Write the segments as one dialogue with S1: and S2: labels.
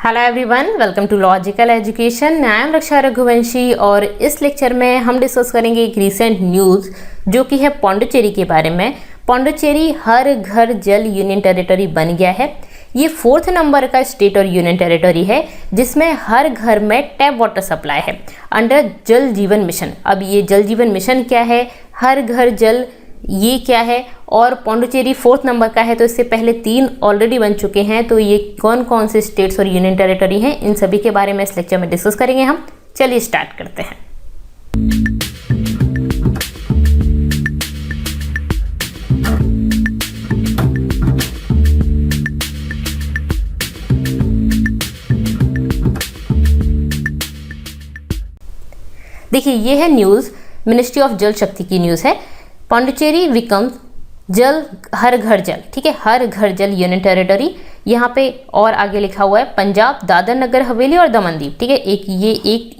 S1: Hello everyone, welcome to logical education. I am Raksha Raghuvanshi और इस lecture में हम डिस्कस करेंगे एक रीसेंट न्यूज़ जो कि है पौंडुचेरी के बारे में। पौंडुचेरी हर घर जल यूनियन टेरिटरी बन गया है। ये 4th नंबर का स्टेट और यूनियन टेरिटरी है जिसमें हर घर में टैप वाटर सप्लाई है अंडर जल जीवन मिशन। अब ये जल जीवन मिशन क्या है, हर घर जल ये क्या है, और पौंडुचेरी 4th नंबर का है तो इससे पहले 3 ऑलरेडी बन चुके हैं। तो ये कौन कौन से स्टेट्स और यूनियन टेरिटरी हैं, इन सभी के बारे में इस लेक्चर में डिस्कस करेंगे हम। चलिए स्टार्ट करते हैं। देखिए ये है न्यूज़, मिनिस्ट्री ऑफ जल शक्ति की न्यूज़ है। पौंडुचेरी बिकम्स जल हर घर जल, ठीक है, हर घर जल यूनियन टेरिटरी। यहाँ पे और आगे लिखा हुआ है पंजाब, दादर नगर हवेली और दमनदीप, ठीक है। एक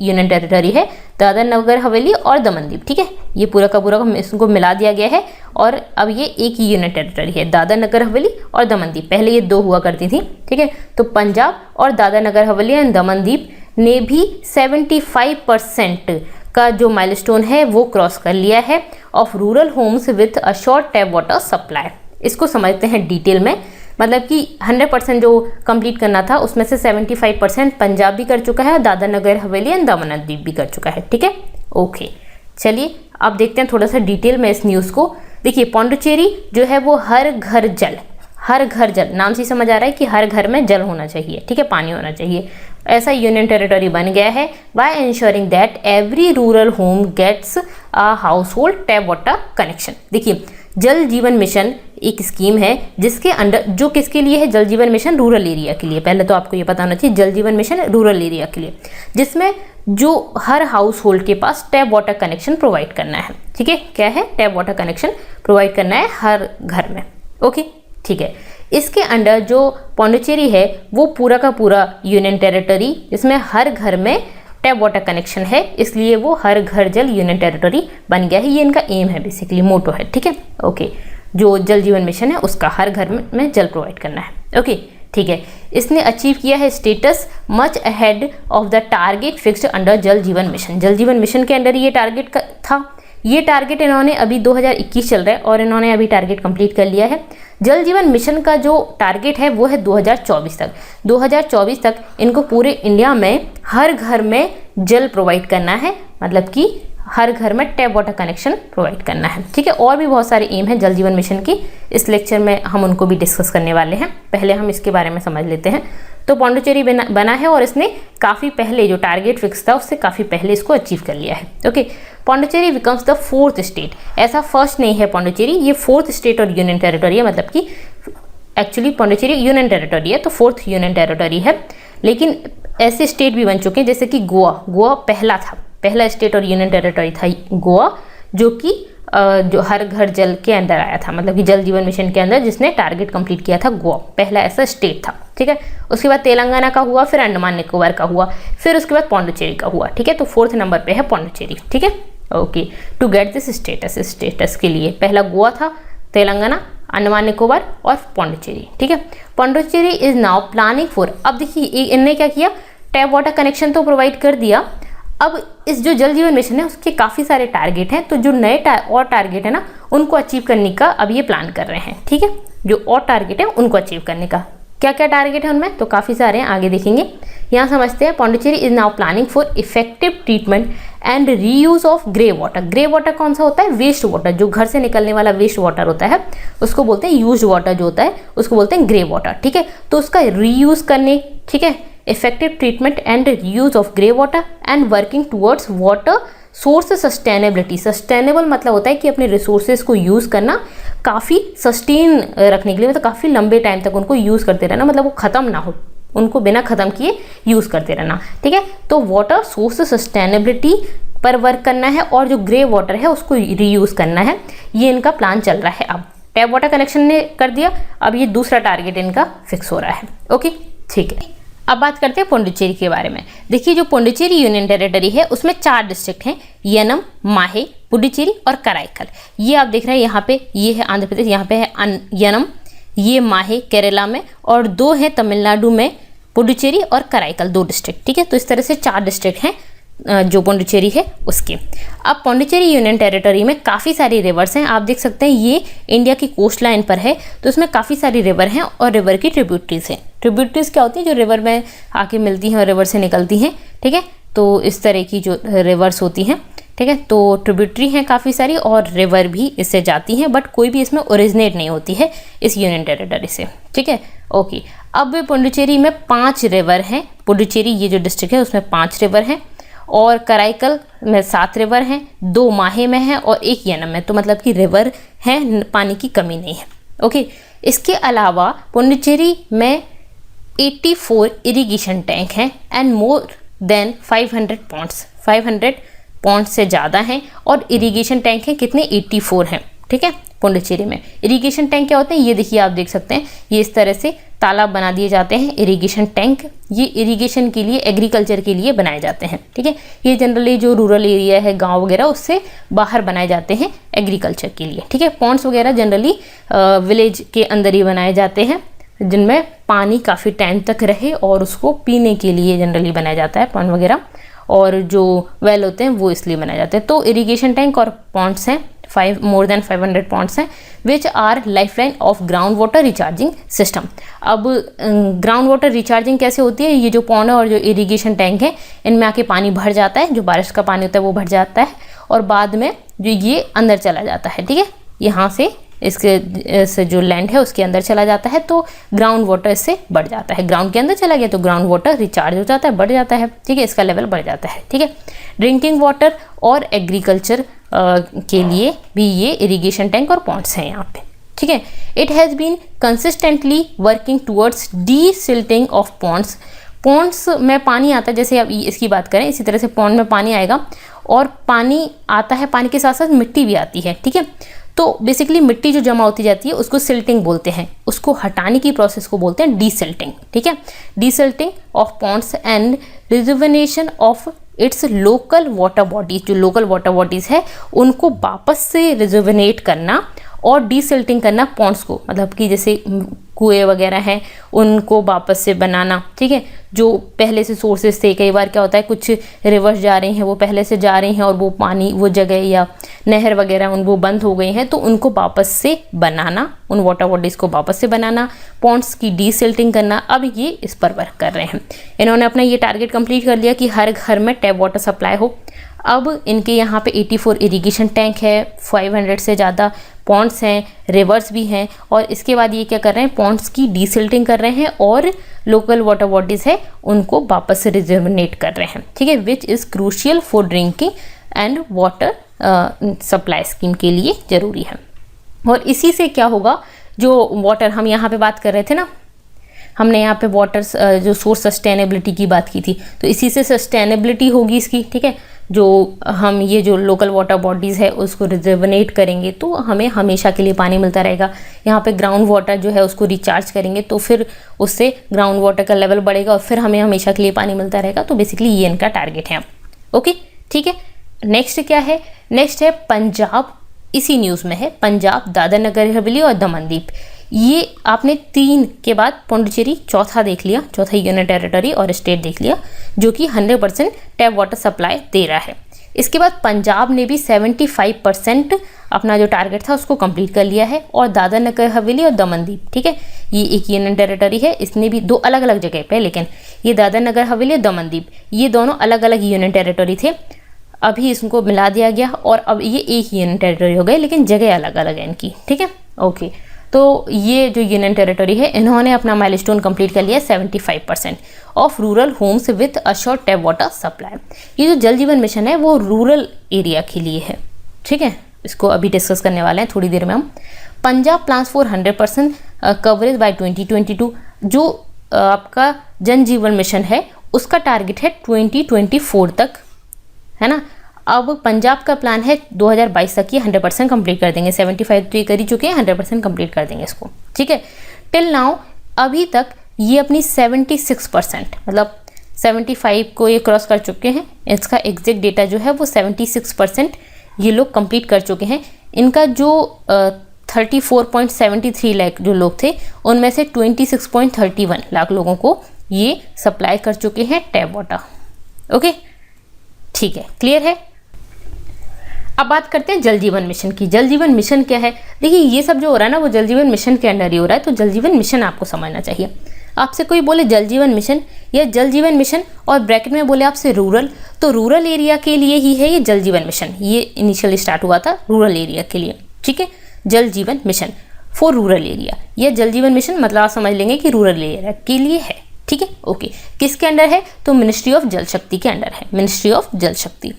S1: यूनियन टेरिटरी है, दादर नगर हवेली और दमनदीप, ठीक है। ये पूरा का पूरा इसको मिला दिया गया है और अब ये एक ही यूनियन टेरिटरी है, दादर नगर हवेली और दमनदीप। पहले ये 2 हुआ करती थी, ठीक है। तो पंजाब और दादर नगर हवेली एंड दमनदीप ने भी 75% का जो माइलस्टोन है वो क्रॉस कर लिया है of rural homes with a short tap water supply. इसको समझते हैं डिटेल में। मतलब कि 100% जो कंप्लीट करना था उसमें से 75% पंजाब भी कर चुका है और दादर नगर हवेली एंड दमनदीप भी कर चुका है, ठीक है। ओके, चलिए अब देखते हैं थोड़ा सा डिटेल में इस न्यूज़ को। देखिए पौंडुचेरी जो है वो हर घर जल, हर घर जल नाम से समझ आ रहा है कि हर घर में जल होना चाहिए, ठीक है, पानी होना चाहिए। ऐसा यूनियन टेरिटरी बन गया है by ensuring that every rural home gets a household tap water connection. देखिए जल जीवन मिशन एक स्कीम है जिसके अंडर, जो किसके लिए है, जल जीवन मिशन रूरल एरिया के लिए। पहले तो आपको ये पता होना चाहिए, जल जीवन मिशन रूरल एरिया के लिए, जिसमें जो हर हाउस होल्ड के पास टैप वाटर कनेक्शन प्रोवाइड करना है, ठीक है। क्या है, टैप वाटर कनेक्शन प्रोवाइड करना है हर घर में। ओके, ठीक है। इसके अंडर जो पौंडुचेरी है वो पूरा का पूरा यूनियन टेरिटरी जिसमें हर घर में टैप वाटर कनेक्शन है, इसलिए वो हर घर जल यूनियन टेरिटरी बन गया है। ये इनका एम है, बेसिकली मोटो है, ठीक है। ओके, जो जल जीवन मिशन है उसका हर घर में जल प्रोवाइड करना है। ओके, ठीक है। इसने अचीव किया है status much ahead of the target fixed under जल जीवन मिशन। जल जीवन मिशन के अंडर ये टारगेट था। ये टारगेट इन्होंने अभी 2021 चल रहा है और इन्होंने अभी टारगेट कंप्लीट कर लिया है। जल जीवन मिशन का जो टारगेट है वो है 2024 तक। 2024 तक इनको पूरे इंडिया में हर घर में जल प्रोवाइड करना है, मतलब कि हर घर में टैप वाटर कनेक्शन प्रोवाइड करना है, ठीक है। और भी बहुत सारे एम है जल जीवन मिशन की, इस लेक्चर में हम उनको भी डिस्कस करने वाले हैं। पहले हम इसके बारे में समझ लेते हैं। तो पौंडुचेरी बना है और इसने काफ़ी पहले जो टारगेट फिक्स था उससे काफ़ी पहले इसको अचीव कर लिया है। Okay, Pondicherry becomes the 4th state. ऐसा फर्स्ट नहीं है पौंडुचेरी, ये 4th स्टेट और यूनियन टेरिटरी है। मतलब कि एक्चुअली पौंडुचेरी यूनियन टेरिटरी है तो 4th यूनियन टेरिटरी है। लेकिन ऐसे स्टेट भी बन चुके हैं जैसे कि गोवा पहला था, पहला स्टेट और यूनियन टेरिटरी था गोवा, जो कि जो हर घर जल के अंदर आया था, मतलब कि जल जीवन मिशन के अंदर जिसने टारगेट कंप्लीट किया था, गोवा पहला ऐसा स्टेट था, ठीक है। उसके बाद तेलंगाना का हुआ, फिर अंडमान निकोबार का हुआ, फिर उसके बाद पौंडुचेरी का हुआ, ठीक है। तो 4th नंबर पे है पौंडुचेरी, ठीक है। Okay, to get this status के लिए पहला गोवा था, तेलंगाना, अंडमान निकोबार और पौंडुचेरी, ठीक है। Pondicherry is now planning for, अब देखिए इनने क्या किया, टैप वाटर कनेक्शन तो प्रोवाइड कर दिया। अब इस जो जल जीवन मिशन है उसके काफ़ी सारे टारगेट हैं, तो जो नए और टारगेट है ना उनको अचीव करने का अब ये प्लान कर रहे हैं, ठीक है। जो और टारगेट है उनको अचीव करने का, क्या क्या टारगेट है उनमें, तो काफ़ी सारे हैं, आगे देखेंगे। यहाँ समझते हैं। Pondicherry is now planning for effective treatment and reuse of grey water. Grey water कौन सा होता है, वेस्ट वाटर, जो घर से निकलने वाला वेस्ट वाटर होता है उसको बोलते हैं यूज वाटर, जो होता है उसको बोलते हैं ग्रे वाटर, ठीक है। तो उसका रीयूज करने, ठीक है, effective treatment and reuse of grey water and working towards water source sustainability. Sustainable मतलब होता है कि अपने रिसोर्सेज को यूज़ करना काफ़ी सस्टेन रखने के लिए, मतलब काफ़ी लंबे टाइम तक उनको यूज़ करते रहना, मतलब वो ख़त्म ना हो, उनको बिना ख़त्म किए यूज़ करते रहना, ठीक है। तो वाटर सोर्स सस्टेनेबिलिटी पर वर्क करना है और जो ग्रे वाटर है उसको रीयूज़ करना है, ये इनका प्लान चल रहा है। अब टैप वाटर कनेक्शन ने कर दिया, अब ये दूसरा टारगेट इनका फिक्स हो रहा है। ओके, ठीक है। अब बात करते हैं पौंडुचेरी के बारे में। देखिए जो पौंडुचेरी यूनियन टेरिटरी है उसमें 4 डिस्ट्रिक्ट हैं, यनम, माहे, पुडुचेरी और कराईकल। ये आप देख रहे हैं यहाँ पे, ये है आंध्र प्रदेश, यहाँ पे है यनम, ये माहे केरला में, और 2 हैं तमिलनाडु में, पुडुचेरी और कराईकल 2 डिस्ट्रिक्ट, ठीक है। तो इस तरह से 4 डिस्ट्रिक्ट हैं जो पौंडीचेरी है उसके। अब पौंडीचेरी यूनियन टेरिटरी में काफ़ी सारी रिवर्स हैं, आप देख सकते हैं ये इंडिया की कोस्ट लाइन पर है, तो इसमें काफ़ी सारी रिवर हैं और रिवर की ट्रिब्यूटरीज हैं। ट्रिब्यूटरीज क्या होती है, जो रिवर में आके मिलती हैं और रिवर से निकलती हैं, ठीक है। तो इस तरह की जो रिवर्स होती हैं, ठीक है। तो ट्रिब्यूटरी हैं काफ़ी सारी और रिवर भी इससे जाती हैं, बट कोई भी इसमें ओरिजिनेट नहीं होती है इस यूनियन टेरिटरी से, ठीक है। ओके, अब पुडुचेरी में 5 रिवर हैं। पुडुचेरी ये जो डिस्ट्रिक्ट है उसमें 5 रिवर हैं और कराईकल में 7 रिवर हैं, 2 माहे में हैं और 1 येनम में। तो मतलब कि रिवर हैं, पानी की कमी नहीं है। ओके, इसके अलावा पुडुचेरी में 84 इरिगेशन टैंक हैं and more than 500 ponds. 500 ponds से ज़्यादा हैं और इरिगेशन टैंक हैं कितने, 84 हैं, ठीक है। पुडुचेरी में इरिगेशन टैंक क्या होते हैं, ये देखिए आप देख सकते हैं, ये इस तरह से तालाब बना दिए जाते हैं इरिगेशन टैंक। ये इरिगेशन के लिए, एग्रीकल्चर के लिए बनाए जाते हैं, ठीक है। ये जनरली जो रूरल एरिया है, गांव वगैरह, उससे बाहर बनाए जाते हैं एग्रीकल्चर के लिए, ठीक है। पॉन्ड्स वगैरह जनरली विलेज के अंदर ही बनाए जाते हैं, जिनमें पानी काफ़ी टाइम तक रहे और उसको पीने के लिए जनरली बनाया जाता है पॉन्ड वगैरह, और जो वेल होते हैं वो इसलिए बनाए जाते हैं। तो इरिगेशन टैंक और पॉन्ड्स हैं, मोर देन 500 पॉन्ड्स हैं, which are lifeline of ground water recharging system. अब ग्राउंड वाटर रिचार्जिंग कैसे होती है, ये जो पॉन्ड है और जो इरिगेशन टैंक है, इनमें आके पानी भर जाता है, जो बारिश का पानी होता है वो भर जाता है और बाद में जो ये अंदर चला जाता है, ठीक है। यहाँ से इसके जो लैंड है उसके अंदर चला जाता है, तो ग्राउंड वाटर इससे बढ़ जाता है। ग्राउंड के अंदर चला गया तो ग्राउंड वाटर रिचार्ज हो जाता है, बढ़ जाता है, ठीक है, इसका लेवल बढ़ जाता है, ठीक है। ड्रिंकिंग वाटर और एग्रीकल्चर के लिए भी ये इरिगेशन टैंक और पॉन्ड्स हैं यहाँ पे, ठीक है। It has been consistently working towards desilting of ponds. Ponds में पानी आता है, जैसे अब इसकी बात करें, इसी तरह से पॉन्ड में पानी आएगा और पानी आता है, पानी के साथ साथ मिट्टी भी आती है, ठीक है। तो बेसिकली मिट्टी जो जमा होती जाती है उसको सिल्टिंग बोलते हैं, उसको हटाने की प्रोसेस को बोलते हैं डीसिल्टिंग, ठीक है। Desilting of Pond's and rejuvenation of its local water bodies. जो लोकल वाटर बॉडीज़ है उनको वापस से रिजुवेनेट करना और डीसिल्टिंग करना पॉन्ड्स को, मतलब कि जैसे कुएं वगैरह हैं उनको वापस से बनाना, ठीक है। जो पहले से सोर्सेस थे, कई बार क्या होता है कुछ रिवर्स जा रही हैं, वो पहले से जा रही हैं और वो पानी, वो जगह या नहर वगैरह वो बंद हो गई हैं, तो उनको वापस से बनाना, उन वाटर बॉडीज़ को वापस से बनाना, पॉन्ड्स की डीसिल्टिंग करना। अब ये इस पर वर्क कर रहे हैं। इन्होंने अपना ये टारगेट कंप्लीट कर लिया कि हर घर में टैप वाटर सप्लाई हो। अब इनके यहाँ पे 84 इरिगेशन टैंक है, 500 से ज़्यादा पॉन्ड्स हैं, रिवर्स भी हैं, और इसके बाद ये क्या कर रहे हैं, पॉन्ड्स की डीसिल्टिंग कर रहे हैं और लोकल वाटर बॉडीज़ है उनको वापस से रिजुवेनेट कर रहे हैं, ठीक है, which is crucial for drinking and water supply scheme के लिए ज़रूरी है। और इसी से क्या होगा, जो वाटर हम यहाँ पे बात कर रहे थे ना, हमने यहाँ पे वाटर जो सोर्स सस्टेनेबिलिटी की बात की थी, तो इसी से सस्टेनेबिलिटी होगी इसकी, ठीक है। जो हम ये जो लोकल वाटर बॉडीज़ है उसको रिजुवेनेट करेंगे तो हमें हमेशा के लिए पानी मिलता रहेगा। यहाँ पे ग्राउंड वाटर जो है उसको रिचार्ज करेंगे तो फिर उससे ग्राउंड वाटर का लेवल बढ़ेगा और फिर हमें हमेशा के लिए पानी मिलता रहेगा। तो बेसिकली ये इनका टारगेट है। ओके, ठीक है। नेक्स्ट क्या है, नेक्स्ट है पंजाब, इसी न्यूज़ में है पंजाब, दादर नगर हवेली और दमनदीप। ये आपने 3 के बाद पौंडीचेरी चौथा देख लिया, चौथा यूनियन टेरिटरी और स्टेट देख लिया जो कि 100% टैप वाटर सप्लाई दे रहा है। इसके बाद पंजाब ने भी 75% अपना जो टारगेट था उसको कंप्लीट कर लिया है, और दादर नगर हवेली और दमनदीप, ठीक है, ये एक यूनियन टेरिटरी है, इसने भी 2 अलग अलग जगह पे, लेकिन ये दादर नगर हवेली और दमनदीप ये दोनों अलग अलग यूनियन टेरिटरी थे, अभी इसको मिला दिया गया और अब ये एक यूनियन टेरिटरी हो गए, लेकिन जगह अलग अलग है इनकी, ठीक है। ओके, तो ये जो यूनियन टेरिटरी है इन्होंने अपना माइलस्टोन कंप्लीट कर लिया 75% of rural homes with assured tap water supply. ये जो जल जीवन मिशन है वो रूरल एरिया के लिए है, ठीक है, इसको अभी डिस्कस करने वाले हैं थोड़ी देर में हम। Punjab plans for 100% coverage by 2022। जो आपका जन जीवन मिशन है उसका टारगेट है 2024 तक, है ना। अब पंजाब का प्लान है 2022 तक ये 100% कंप्लीट कर देंगे, 75 तो ये कर ही चुके हैं, 100% कंप्लीट कर देंगे इसको, ठीक है। टिल नाउ अभी तक ये अपनी 76%, मतलब 75 को ये क्रॉस कर चुके हैं, इसका एग्जैक्ट डेटा जो है वो 76% ये लोग कंप्लीट कर चुके हैं। इनका जो 34.73 लाख जो लोग थे उनमें से 26.31 लाख लोगों को ये सप्लाई कर चुके हैं टैप वाटर। ओके, ठीक है, क्लियर है। अब बात करते हैं जल जीवन मिशन की। जल जीवन मिशन क्या है? देखिए ये सब जो हो रहा है ना वो जल जीवन मिशन के अंडर ही हो रहा है, तो जल जीवन मिशन आपको समझना चाहिए। आपसे कोई बोले जल जीवन मिशन या जल जीवन मिशन और ब्रैकेट में बोले आपसे रूरल, तो रूरल एरिया के लिए ही है ये जल जीवन मिशन। ये इनिशियली स्टार्ट हुआ था रूरल एरिया के लिए, ठीक है, जल जीवन मिशन फॉर रूरल एरिया। यह जल जीवन मिशन मतलब आप समझ लेंगे कि रूरल एरिया के लिए है, ठीक है। ओके, किसके अंडर है? तो मिनिस्ट्री ऑफ जल शक्ति के अंडर है, मिनिस्ट्री ऑफ जल शक्ति।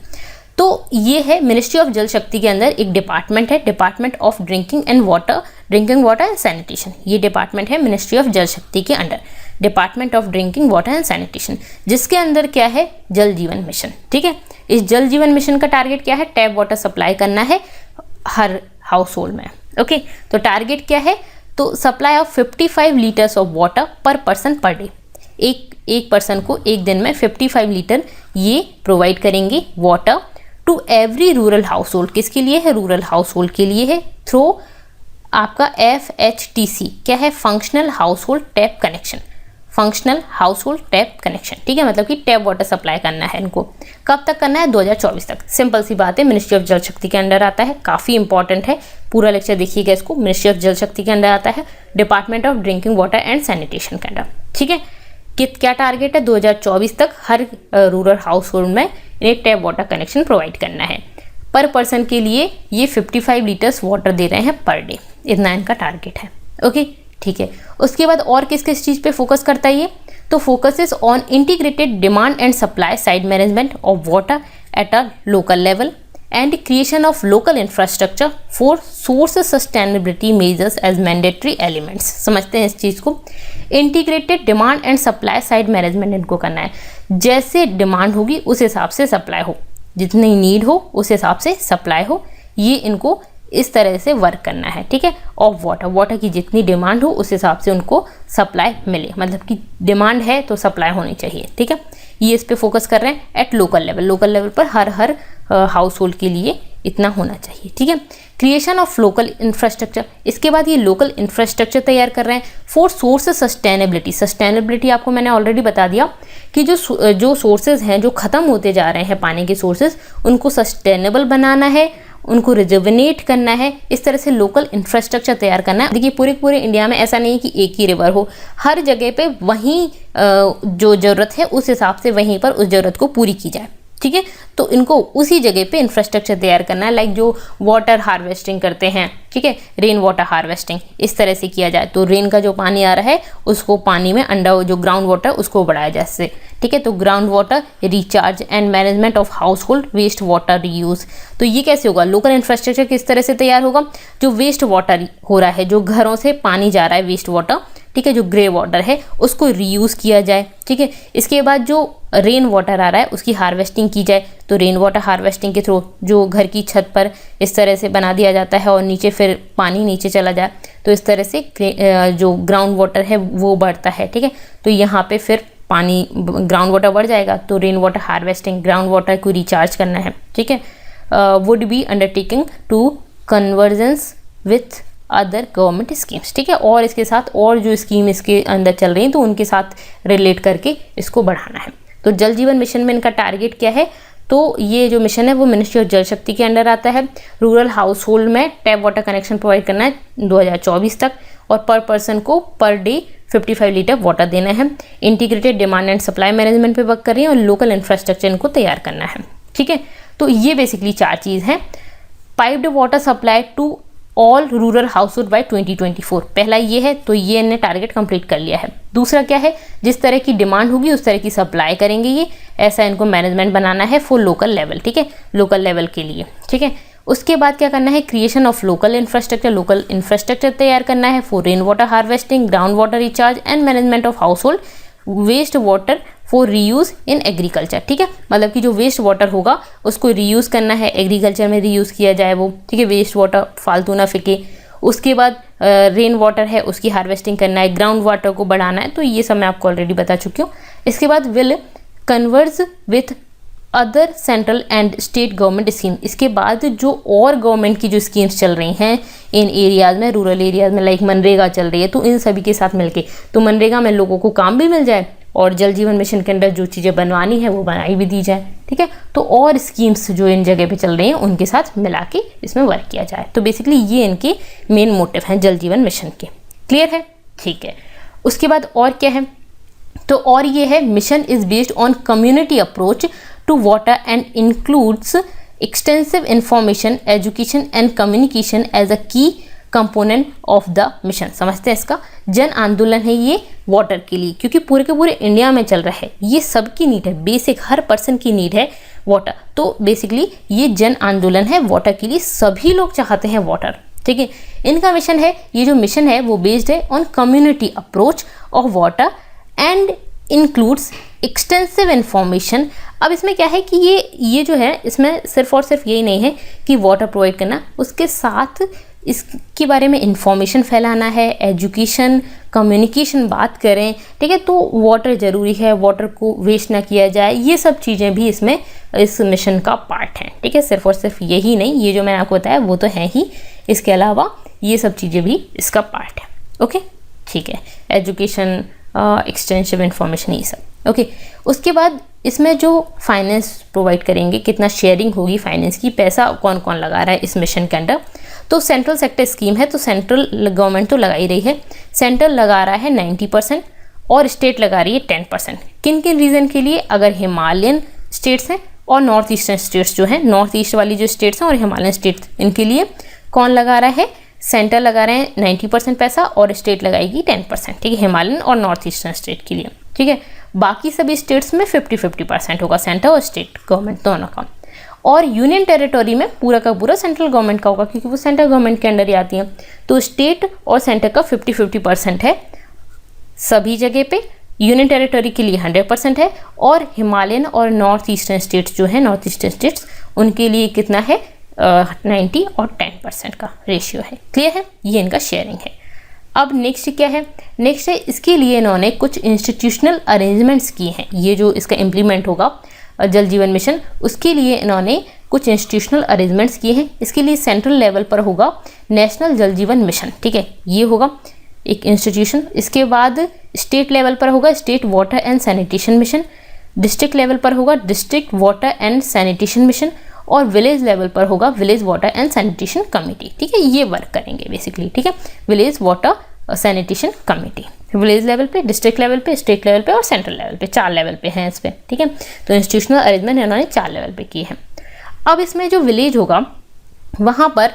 S1: तो ये है मिनिस्ट्री ऑफ जल शक्ति के अंदर एक डिपार्टमेंट है, department of drinking water and sanitation. ये डिपार्टमेंट है मिनिस्ट्री ऑफ जल शक्ति के under, department of drinking water and sanitation, जिसके अंदर क्या है? जल जीवन मिशन, ठीक है। इस जल जीवन मिशन का टारगेट क्या है? टैप वाटर सप्लाई करना है हर हाउस होल्ड में। ओके, तो टारगेट क्या है? तो supply of 55 litres of water per person per day. एक पर्सन को एक दिन में 55 लीटर ये प्रोवाइड करेंगे water to every rural household. किसके लिए है? रूरल हाउस होल्ड के लिए है, थ्रू आपका FHTC क्या है? Functional house hold tap connection, functional house hold tap connection, ठीक है। मतलब कि टैप वाटर सप्लाई करना है इनको। कब तक करना है? 2024 तक। सिंपल सी बात है, मिनिस्ट्री ऑफ जल शक्ति के अंडर आता है, काफ़ी इंपॉर्टेंट है, पूरा लेक्चर देखिएगा इसको। मिनिस्ट्री ऑफ जल शक्ति के अंडर आता है, department of drinking water and sanitation के अंडर, ठीक है। क्या टारगेट है? 2024 तक हर रूरल हाउस होल्ड में इन्हें टैप वाटर कनेक्शन प्रोवाइड करना है। पर पर्सन के लिए ये 55 लीटर्स वाटर दे रहे हैं पर डे, इतना इनका टारगेट है। ओके, ठीक है। उसके बाद और किस किस चीज़ पे फोकस करता है ये? तो focuses on integrated demand and supply side management of water at a local level and creation of local infrastructure for source sustainability measures as mandatory elements. समझते हैं इस चीज़ को। Integrated demand and supply side management इनको करना है, जैसे demand होगी उस हिसाब से सप्लाई हो, जितनी नीड हो उस हिसाब से सप्लाई हो, ये इनको इस तरह से वर्क करना है, ठीक है। ऑफ वाटर की जितनी डिमांड हो उस हिसाब से उनको सप्लाई मिले, मतलब कि डिमांड है तो सप्लाई होनी चाहिए, ठीक है। ये इस पे फोकस कर रहे हैं at local level, local level पर हर हाउस होल्ड के लिए इतना होना चाहिए, ठीक है। क्रिएशन ऑफ लोकल इंफ्रास्ट्रक्चर, इसके बाद ये लोकल इंफ्रास्ट्रक्चर तैयार कर रहे हैं फॉर सोर्स सस्टेनेबिलिटी। सस्टेनेबिलिटी आपको मैंने ऑलरेडी बता दिया कि जो सोर्सेज हैं, जो ख़त्म होते जा रहे हैं पानी के सोर्सेज, उनको सस्टेनेबल बनाना है, उनको रिजुविनेट करना है, इस तरह से लोकल इंफ्रास्ट्रक्चर तैयार करना है। देखिए पूरे इंडिया में ऐसा नहीं है कि एक ही रिवर हो, हर जगह पे वहीं जो ज़रूरत है उस हिसाब से वहीं पर उस ज़रूरत को पूरी की जाए, ठीक है। तो इनको उसी जगह पे इंफ्रास्ट्रक्चर तैयार करना है, लाइक जो वाटर हार्वेस्टिंग करते हैं, ठीक है, रेन वाटर हार्वेस्टिंग इस तरह से किया जाए। तो रेन का जो पानी आ रहा है उसको पानी में अंडर जो ग्राउंड वाटर उसको बढ़ाया जाए इससे, ठीक है। तो ground water recharge and management of household waste water reuse. तो ये कैसे होगा? लोकल इंफ्रास्ट्रक्चर किस तरह से तैयार होगा? जो वेस्ट वाटर हो रहा है, जो घरों से पानी जा रहा है वेस्ट वाटर, ठीक है, जो ग्रे वाटर है उसको रीयूज़ किया जाए, ठीक है। इसके बाद जो रेन वाटर आ रहा है उसकी हार्वेस्टिंग की जाए। तो रेन वाटर हार्वेस्टिंग के थ्रू जो घर की छत पर इस तरह से बना दिया जाता है और नीचे फिर पानी नीचे चला जाए, तो इस तरह से जो ग्राउंड वाटर है वो बढ़ता है, ठीक है। तो यहाँ पे फिर पानी ग्राउंड वाटर बढ़ जाएगा, तो rain water harvesting, ground water को रिचार्ज करना है, ठीक है। Would be undertaking to convergence with other government schemes, ठीक है। और इसके साथ और जो स्कीम इसके अंदर चल रही हैं तो उनके साथ रिलेट करके इसको बढ़ाना है। तो जल जीवन मिशन में इनका टारगेट क्या है? तो ये जो मिशन है वो मिनिस्ट्री ऑफ जल शक्ति के अंडर आता है। रूरल हाउस होल्ड में टैप वाटर कनेक्शन प्रोवाइड करना है 2024 तक, और पर पर्सन को पर डे 55 लीटर वाटर देना है। Integrated demand and supply management पे वर्क कर रही है और लोकल इंफ्रास्ट्रक्चर इनको तैयार करना है, ठीक है। तो ये बेसिकली 4 चीज़ हैं। Piped water supply to all rural household by 2024, पहला ये है, तो ये इन्हें टारगेट कंप्लीट कर लिया है। दूसरा क्या है? जिस तरह की डिमांड होगी उस तरह की सप्लाई करेंगे ये, ऐसा इनको मैनेजमेंट बनाना है फॉर लोकल लेवल, ठीक है, लोकल लेवल के लिए, ठीक है। उसके बाद क्या करना है? क्रिएशन ऑफ लोकल इंफ्रास्ट्रक्चर तैयार करना है for rain water harvesting, ground water recharge and management of household waste water for reuse in agriculture, ठीक है। मतलब कि जो वेस्ट वाटर होगा उसको रीयूज़ करना है, एग्रीकल्चर में रीयूज़ किया जाए वो, ठीक है, वेस्ट वाटर फालतू ना फेंके। उसके बाद रेन वाटर है उसकी हार्वेस्टिंग करना है, ग्राउंड वाटर को बढ़ाना है, तो ये सब मैं आपको ऑलरेडी बता चुकी हूँ। इसके बाद will converge with other central and state government scheme, इसके बाद जो और गवर्नमेंट की जो स्कीम्स चल रही हैं इन एरियाज़ में, रूरल एरियाज़ में, लाइक मनरेगा चल रही है, तो इन सभी के साथ मिलके, तो मनरेगा में लोगों को काम भी मिल जाए और जल जीवन मिशन के अंदर जो चीज़ें बनवानी है वो बनाई भी दी जाए, ठीक है। तो और स्कीम्स जो इन जगह पे चल रही हैं उनके साथ मिला के इसमें वर्क किया जाए। तो बेसिकली ये इनके मेन मोटिव हैं जल जीवन मिशन के। क्लियर है, ठीक है। उसके बाद और क्या है, तो और ये है mission is based on community approach to water and includes extensive information, education and communication as a key component of the mission. समझते हैं, इसका जन आंदोलन है ये वाटर के लिए, क्योंकि पूरे के पूरे इंडिया में चल रहा है, ये सबकी नीड है, बेसिक हर पर्सन की नीड है वाटर। तो बेसिकली ये जन आंदोलन है वाटर के लिए, सभी लोग चाहते हैं वाटर, ठीक है। इनका मिशन है, ये जो मिशन है वो बेस्ड है on community approach of water and includes extensive information. अब इसमें क्या है कि ये जो है इसमें सिर्फ और सिर्फ यही नहीं है कि वाटर प्रोवाइड करना, उसके साथ इसके बारे में इंफॉर्मेशन फैलाना है, एजुकेशन कम्युनिकेशन बात करें, ठीक है। तो वाटर ज़रूरी है, वाटर को वेस्ट ना किया जाए, ये सब चीज़ें भी इसमें इस मिशन का पार्ट हैं, ठीक है। सिर्फ और सिर्फ यही नहीं, ये जो मैंने आपको बताया वो तो है ही, इसके अलावा ये सब चीज़ें भी इसका पार्ट है। ओके, ठीक है। एजुकेशन, एक्सटेंसिव इंफॉर्मेशन, ये सब। ओके, उसके बाद इसमें जो फाइनेंस प्रोवाइड करेंगे, कितना शेयरिंग होगी फाइनेंस की, पैसा कौन कौन लगा रहा है इस मिशन के अंडर, तो सेंट्रल सेक्टर स्कीम है, तो सेंट्रल गवर्नमेंट तो लगा ही रही है। सेंट्रल लगा रहा है 90% और स्टेट लगा रही है 10%। किन किन रीजन के लिए, अगर हिमालयन स्टेट्स हैं और नॉर्थ ईस्टर्न स्टेट्स जो हैं, नॉर्थ ईस्ट वाली जो स्टेट्स हैं और हिमालयन स्टेट्स, इनके लिए कौन लगा रहा है, सेंटर लगा रहे हैं 90% पैसा और स्टेट लगाएगी 10%, ठीक है, हिमालयन और नॉर्थ ईस्टर्न स्टेट के लिए, ठीक है। बाकी सभी स्टेट्स में 50-50% होगा, सेंटर और स्टेट गवर्नमेंट दोनों का। और यूनियन टेरिटोरी में पूरा का पूरा सेंट्रल गवर्नमेंट का होगा, क्योंकि वो सेंट्रल गवर्नमेंट के अंडर ही आती हैं। तो स्टेट और सेंटर का 50-50% है सभी जगह पे, यूनियन टेरिटोरी के लिए 100% है, और हिमालयन और नॉर्थ ईस्टर्न स्टेट्स जो है, नॉर्थ ईस्टर्न स्टेट्स, उनके लिए कितना है, 90 और 10% का रेशियो है। क्लियर है, ये इनका शेयरिंग है। अब नेक्स्ट क्या है, नेक्स्ट है इसके लिए इन्होंने कुछ इंस्टीट्यूशनल अरेंजमेंट्स किए हैं। ये जो इसका इम्प्लीमेंट होगा जल जीवन मिशन, उसके लिए इन्होंने कुछ इंस्टीट्यूशनल अरेंजमेंट्स किए हैं। इसके लिए सेंट्रल लेवल पर होगा नेशनल जल जीवन मिशन, ठीक है, ये होगा एक इंस्टीट्यूशन। इसके बाद स्टेट लेवल पर होगा state water and sanitation mission, district level पर होगा district water and sanitation mission, और विलेज लेवल पर होगा village water and sanitation committee, ठीक है। ये वर्क करेंगे बेसिकली, ठीक है, village water sanitation committee, village level पे, डिस्ट्रिक्ट लेवल पे, स्टेट लेवल पे और सेंट्रल लेवल पे, 4 लेवल पे हैं इस पे, ठीक है। तो इंस्टीट्यूशनल अरेंजमेंट इन्होंने 4 लेवल पे किए हैं। अब इसमें जो विलेज होगा, वहाँ पर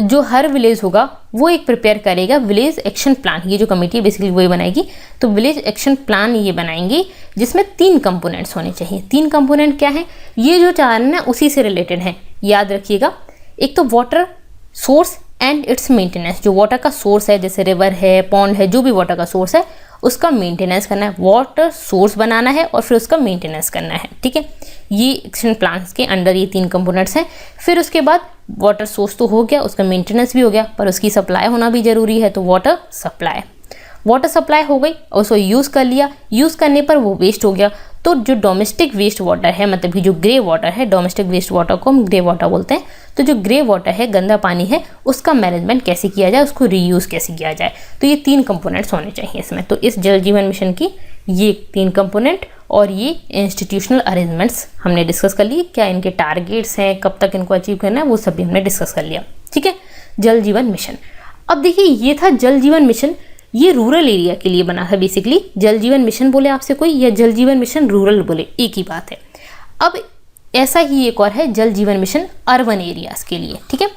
S1: जो हर विलेज होगा वो एक प्रिपेयर करेगा विलेज एक्शन प्लान, ये जो कमेटी है बेसिकली वही बनाएगी। तो विलेज एक्शन प्लान ये बनाएंगे जिसमें 3 कंपोनेंट्स होने चाहिए। 3 कंपोनेंट क्या है, ये जो 4 ना उसी से रिलेटेड हैं, याद रखिएगा। एक तो water source and it's maintenance, जो वाटर का सोर्स है, जैसे रिवर है, पॉन्ड है, जो भी वाटर का सोर्स है उसका मेंटेनेंस करना है, वाटर सोर्स बनाना है और फिर उसका मेंटेनेंस करना है, ठीक है। ये एक्शन प्लान्स के अंडर ये 3 कंपोनेंट्स हैं। फिर उसके बाद वाटर सोर्स तो हो गया, उसका मेंटेनेंस भी हो गया, पर उसकी सप्लाई होना भी ज़रूरी है, तो वाटर सप्लाई हो गई और उसको यूज़ कर लिया, यूज़ करने पर वो वेस्ट हो गया। तो जो डोमेस्टिक वेस्ट वाटर है, मतलब कि जो ग्रे वाटर है, डोमेस्टिक वेस्ट वाटर को हम ग्रे वाटर बोलते हैं, तो जो ग्रे वाटर है, गंदा पानी है, उसका मैनेजमेंट कैसे किया जाए, उसको रीयूज़ कैसे किया जाए, तो ये 3 कंपोनेंट्स होने चाहिए इसमें। तो इस जल जीवन मिशन की ये 3 कंपोनेंट और ये इंस्टीट्यूशनल अरेंजमेंट्स हमने डिस्कस कर लिए, क्या इनके टारगेट्स हैं, कब तक इनको अचीव करना है, वो सब भी हमने डिस्कस कर लिया, ठीक है। जल जीवन मिशन, अब देखिए ये था जल जीवन मिशन, ये रूरल एरिया के लिए बना था बेसिकली। जल जीवन मिशन बोले आपसे कोई, या जल जीवन मिशन रूरल बोले, एक ही बात है। अब ऐसा ही एक और है जल जीवन मिशन अर्बन एरियाज़ के लिए, ठीक है।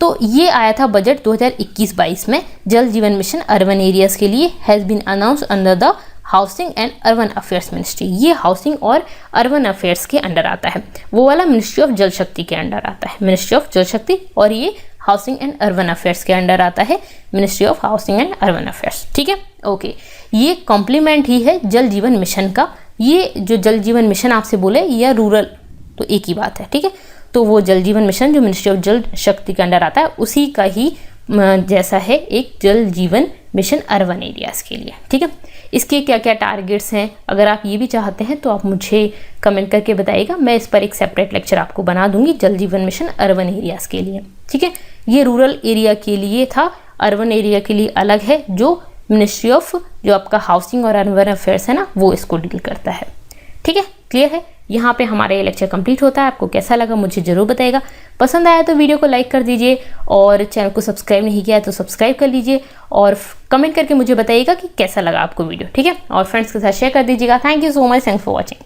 S1: तो ये आया था बजट 2021-22 में, जल जीवन मिशन अर्बन एरियाज़ के लिए has been announce under the housing and urban affairs ministry. ये हाउसिंग और अर्बन अफेयर्स के अंडर आता है, वो वाला मिनिस्ट्री ऑफ जल शक्ति के अंडर आता है, मिनिस्ट्री ऑफ जल शक्ति, और ये हाउसिंग एंड अर्बन अफेयर्स के अंडर आता है, ministry of housing and urban affairs, ठीक है। ओके, ये कॉम्प्लीमेंट ही है जल जीवन मिशन का। ये जो जल जीवन मिशन आपसे बोले या रूरल, तो एक ही बात है, ठीक है। तो वो जल जीवन मिशन जो मिनिस्ट्री ऑफ जल शक्ति के अंडर आता है, उसी का ही जैसा है एक जल जीवन मिशन अर्बन एरियाज़ के लिए, ठीक है। इसके क्या क्या टारगेट्स हैं, अगर आप ये भी चाहते हैं तो आप मुझे कमेंट करके बताइएगा, मैं इस पर एक सेपरेट लेक्चर आपको बना दूंगी जल जीवन मिशन अर्बन एरियाज़ के लिए, ठीक है। ये रूरल एरिया के लिए था, अर्बन एरिया के लिए अलग है, जो मिनिस्ट्री ऑफ जो आपका हाउसिंग और अर्बन अफेयर्स है ना, वो इसको डील करता है। ठीक है, क्लियर है। यहाँ पे हमारा ये लेक्चर कंप्लीट होता है। आपको कैसा लगा मुझे ज़रूर बताइएगा। पसंद आया तो वीडियो को लाइक कर दीजिए और चैनल को सब्सक्राइब नहीं किया है तो सब्सक्राइब कर लीजिए और कमेंट करके मुझे बताइएगा कि कैसा लगा आपको वीडियो। ठीक है, और फ्रेंड्स के साथ शेयर कर दीजिएगा। Thank you so much, thanks for watching.